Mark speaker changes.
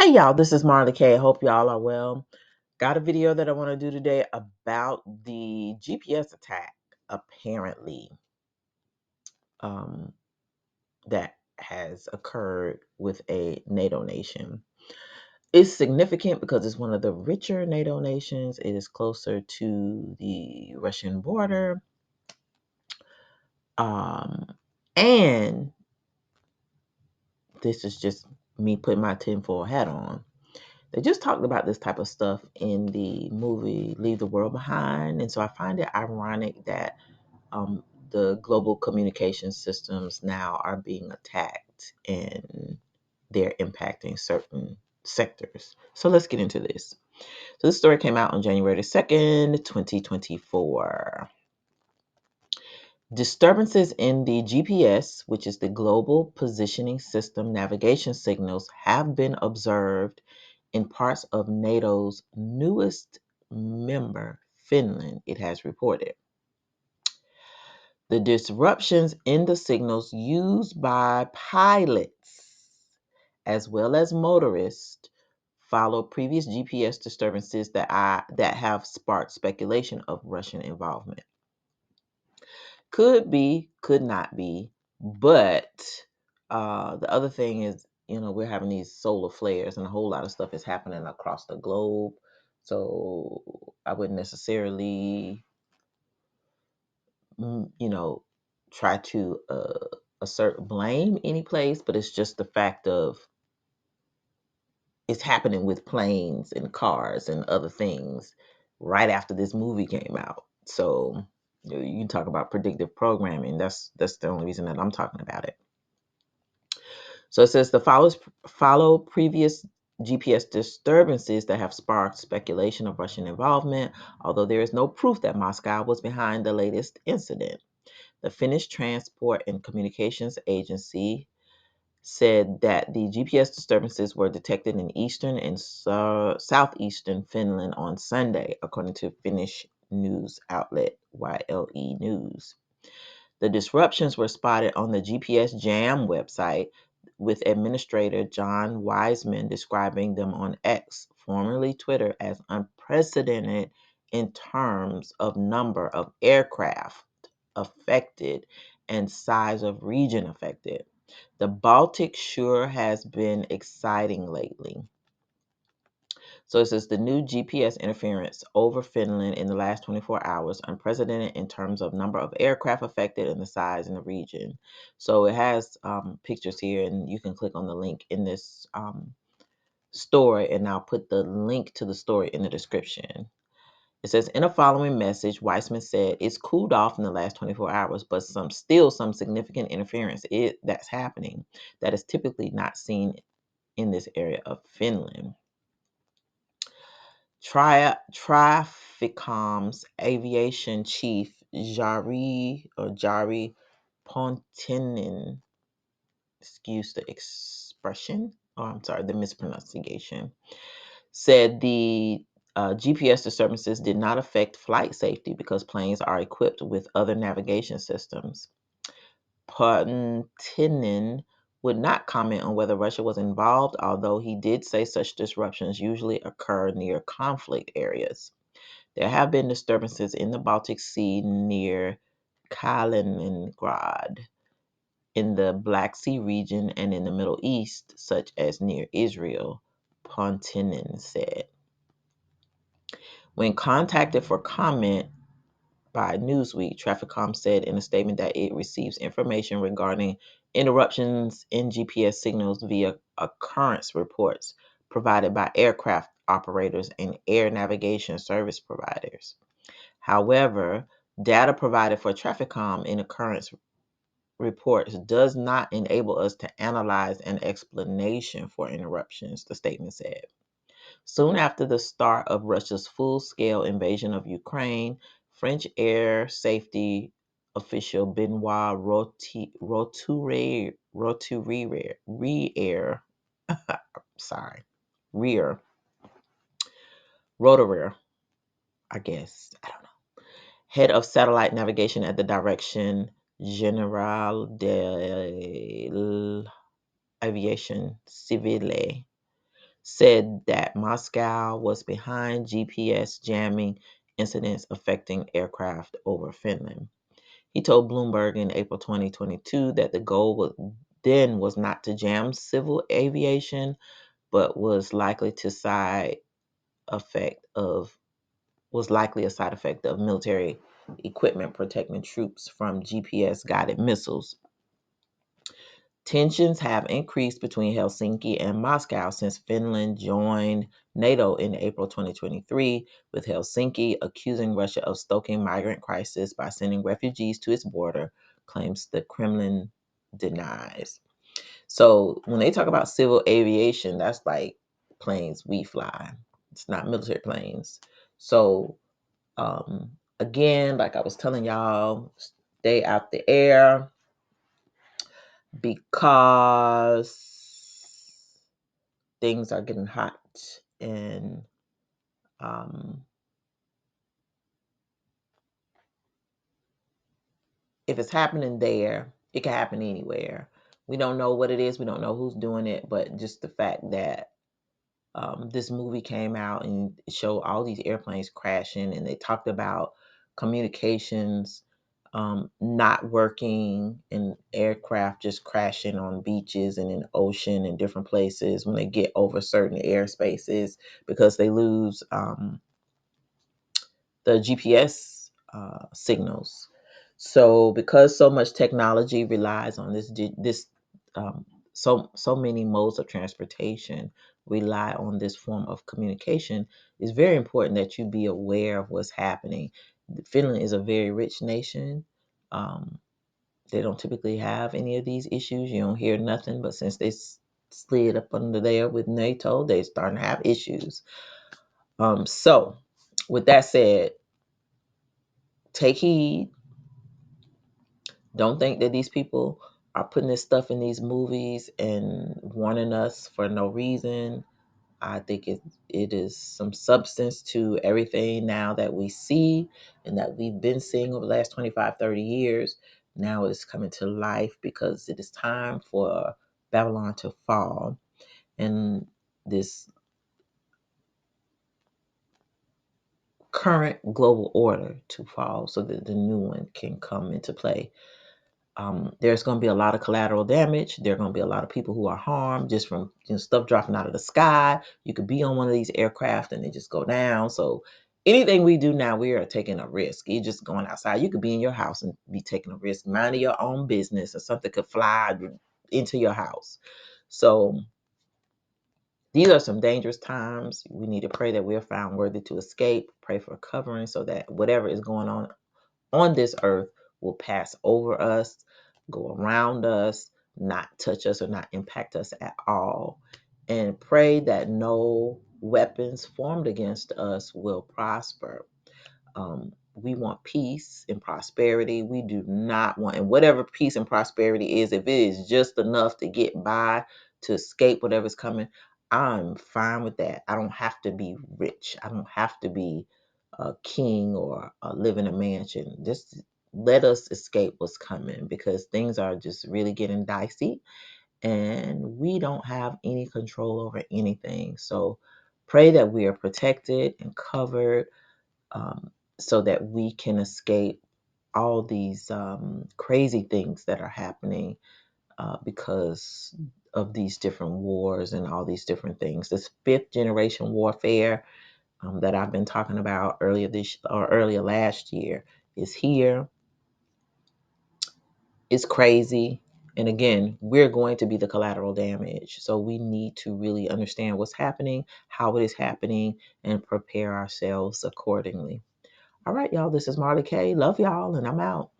Speaker 1: Hey y'all, this is Marley K. I hope y'all are well. Got a video that I want to do today about the GPS attack, apparently, um, that has occurred with a NATO nation. It's significant because it's one of the richer NATO nations. It is closer to the Russian border. And this is just me putting my tinfoil hat on. They just talked about this type of stuff in the movie Leave the World Behind. And so I find it ironic that the global communication systems now are being attacked and they're impacting certain sectors. So let's get into this. So this story came out on January 2nd, 2024. Disturbances in the GPS, which is the Global Positioning System navigation signals, have been observed in parts of NATO's newest member, Finland, it has reported. The disruptions in the signals used by pilots as well as motorists follow previous GPS disturbances that have sparked speculation of Russian involvement. Could be, could not be, but the other thing is, we're having these solar flares and a whole lot of stuff is happening across the globe. So I wouldn't necessarily, try to assert blame any place, but it's just the fact of it's happening with planes and cars and other things right after this movie came out. So you can talk about predictive programming. That's the only reason that I'm talking about it. So it says follow previous GPS disturbances that have sparked speculation of Russian involvement, although there is no proof that Moscow was behind the latest incident. The Finnish Transport and Communications Agency said that the GPS disturbances were detected in eastern and southeastern Finland on Sunday, according to Finnish news outlet YLE News. The disruptions were spotted on the GPS Jam website, with administrator John Wiseman describing them on X, formerly Twitter, as unprecedented in terms of number of aircraft affected and size of region affected. The Baltic sure has been exciting lately. So it says the new GPS interference over Finland in the last 24 hours, unprecedented in terms of number of aircraft affected and the size in the region. So it has pictures here, and you can click on the link in this story, and I'll put the link to the story in the description. It says, in a following message, Weissman said it's cooled off in the last 24 hours, but some significant interference that's happening that is typically not seen in this area of Finland. Traficom's aviation chief Jari Pontinen, excuse the expression, I'm sorry, the mispronunciation, said the GPS disturbances did not affect flight safety because planes are equipped with other navigation systems. Pontinen would not comment on whether Russia was involved, although he did say such disruptions usually occur near conflict areas. There have been disturbances in the Baltic Sea near Kaliningrad, in the Black Sea region, and in the Middle East, such as near Israel, Pontinen said. When contacted for comment by Newsweek, Traficom said in a statement that it receives information regarding interruptions in GPS signals via occurrence reports provided by aircraft operators and air navigation service providers. However, data provided for Traficom in occurrence reports does not enable us to analyze an explanation for interruptions, the statement said. Soon after the start of Russia's full-scale invasion of Ukraine, French air safety official Benoit Roederer, I guess, I don't know, head of satellite navigation at the Direction Générale de l'Aviation Civile, said that Moscow was behind GPS jamming incidents affecting aircraft over Finland. He told Bloomberg in April 2022 that the goal was not to jam civil aviation, but effect of was likely a side effect of military equipment protecting troops from GPS guided missiles. Tensions have increased between Helsinki and Moscow since Finland joined NATO in April 2023, with Helsinki accusing Russia of stoking migrant crisis by sending refugees to its border, claims the Kremlin denies. So when they talk about civil aviation, that's like planes we fly. It's not military planes. So again, like I was telling y'all, stay out the air because things are getting hot, and um, if it's happening there, it can happen anywhere. We don't know what it is. We don't know who's doing it, but just the fact that this movie came out and it showed all these airplanes crashing, and they talked about communications not working and aircraft just crashing on beaches and in the ocean and different places when they get over certain airspaces because they lose the GPS signals. So because so much technology relies on this um, so many modes of transportation rely on this form of communication, it's very important that you be aware of what's happening. Finland is a very rich nation. Um, they don't typically have any of these issues. You don't hear nothing, but since they slid up under there with NATO, they're starting to have issues. So, with that said, take heed. Don't think that these people are putting this stuff in these movies and warning us for no reason. I think it is some substance to everything now that we see and that we've been seeing over the last 25, 30 years. Now it's coming to life because it is time for Babylon to fall and this current global order to fall so that the new one can come into play. There's going to be a lot of collateral damage. There are going to be a lot of people who are harmed just from stuff dropping out of the sky. You could be on one of these aircraft and they just go down. So anything we do now, we are taking a risk. You're just going outside. You could be in your house and be taking a risk, minding your own business, or something could fly into your house. So these are some dangerous times. We need to pray that we are found worthy to escape. Pray for covering so that whatever is going on this earth will pass over us, go around us, not touch us or not impact us at all. And pray that no weapons formed against us will prosper. We want peace and prosperity. We do not want, and whatever peace and prosperity is, if it is just enough to get by, to escape whatever's coming, I'm fine with that. I don't have to be rich. I don't have to be a king or live in a mansion. Just let us escape what's coming because things are just really getting dicey and we don't have any control over anything. So pray that we are protected and covered um, so that we can escape all these crazy things that are happening because of these different wars and all these different things. This fifth generation warfare that I've been talking about earlier last year is here. It's crazy. And again, we're going to be the collateral damage. So we need to really understand what's happening, how it is happening, and prepare ourselves accordingly. All right, y'all. This is Marley K. Love y'all, and I'm out.